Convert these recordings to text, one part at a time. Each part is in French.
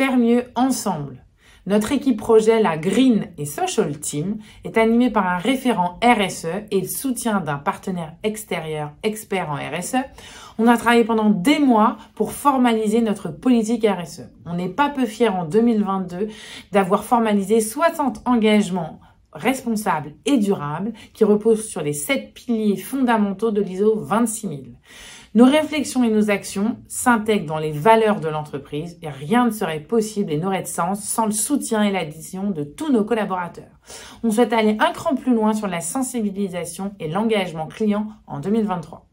faire mieux ensemble. Notre équipe projet, la Green et Social Team, est animée par un référent RSE et le soutien d'un partenaire extérieur expert en RSE. On a travaillé pendant des mois pour formaliser notre politique RSE. On n'est pas peu fiers en 2022 d'avoir formalisé 60 engagements responsables et durables qui reposent sur les 7 piliers fondamentaux de l'ISO 26000. Nos réflexions et nos actions s'intègrent dans les valeurs de l'entreprise et rien ne serait possible et n'aurait de sens sans le soutien et l'adhésion de tous nos collaborateurs. On souhaite aller un cran plus loin sur la sensibilisation et l'engagement client en 2023.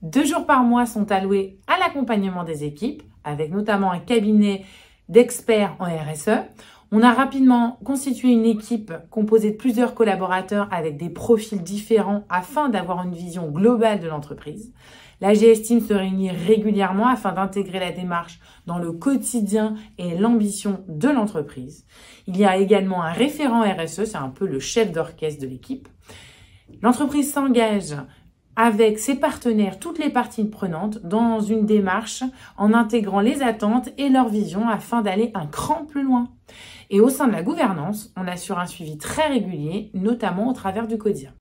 Deux jours par mois sont alloués à l'accompagnement des équipes, avec notamment un cabinet d'experts en RSE. On a rapidement constitué une équipe composée de plusieurs collaborateurs avec des profils différents afin d'avoir une vision globale de l'entreprise. La GS Team se réunit régulièrement afin d'intégrer la démarche dans le quotidien et l'ambition de l'entreprise. Il y a également un référent RSE, c'est un peu le chef d'orchestre de l'équipe. L'entreprise s'engage avec ses partenaires, toutes les parties prenantes, dans une démarche en intégrant les attentes et leur vision afin d'aller un cran plus loin. Et au sein de la gouvernance, on assure un suivi très régulier, notamment au travers du CODIR.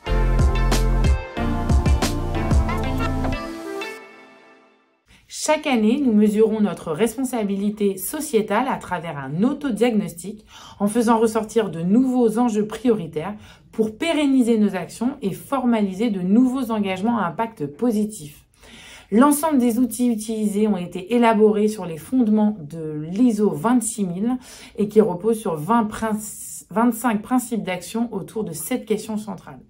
Chaque année, nous mesurons notre responsabilité sociétale à travers un autodiagnostic en faisant ressortir de nouveaux enjeux prioritaires pour pérenniser nos actions et formaliser de nouveaux engagements à impact positif. L'ensemble des outils utilisés ont été élaborés sur les fondements de l'ISO 26000 et qui reposent sur 25 principes d'action autour de 7 questions centrales.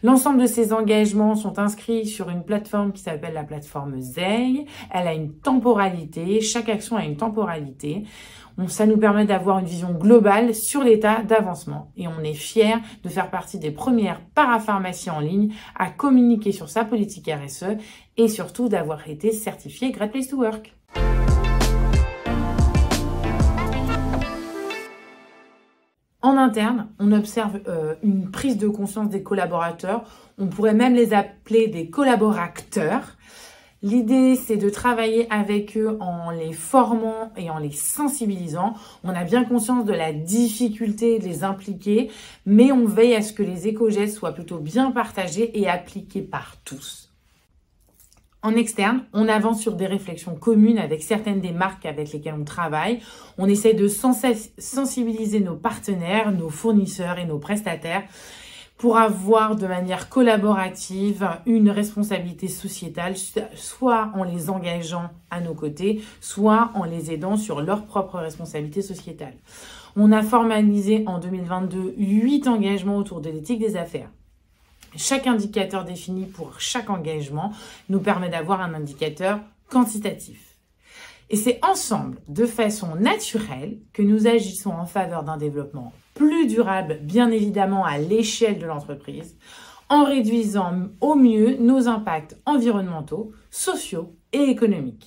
L'ensemble de ces engagements sont inscrits sur une plateforme qui s'appelle la plateforme ZEI. Elle a une temporalité, chaque action a une temporalité. Ça nous permet d'avoir une vision globale sur l'état d'avancement. Et on est fiers de faire partie des premières parapharmacies en ligne à communiquer sur sa politique RSE et surtout d'avoir été certifié Great Place to Work. En interne, on observe une prise de conscience des collaborateurs. On pourrait même les appeler des collaborateurs. L'idée, c'est de travailler avec eux en les formant et en les sensibilisant. On a bien conscience de la difficulté de les impliquer, mais on veille à ce que les éco-gestes soient plutôt bien partagés et appliqués par tous. En externe, on avance sur des réflexions communes avec certaines des marques avec lesquelles on travaille. On essaie de sensibiliser nos partenaires, nos fournisseurs et nos prestataires pour avoir de manière collaborative une responsabilité sociétale, soit en les engageant à nos côtés, soit en les aidant sur leur propre responsabilité sociétale. On a formalisé en 2022 8 engagements autour de l'éthique des affaires. Chaque indicateur défini pour chaque engagement nous permet d'avoir un indicateur quantitatif. Et c'est ensemble, de façon naturelle, que nous agissons en faveur d'un développement plus durable, bien évidemment à l'échelle de l'entreprise, en réduisant au mieux nos impacts environnementaux, sociaux et économiques.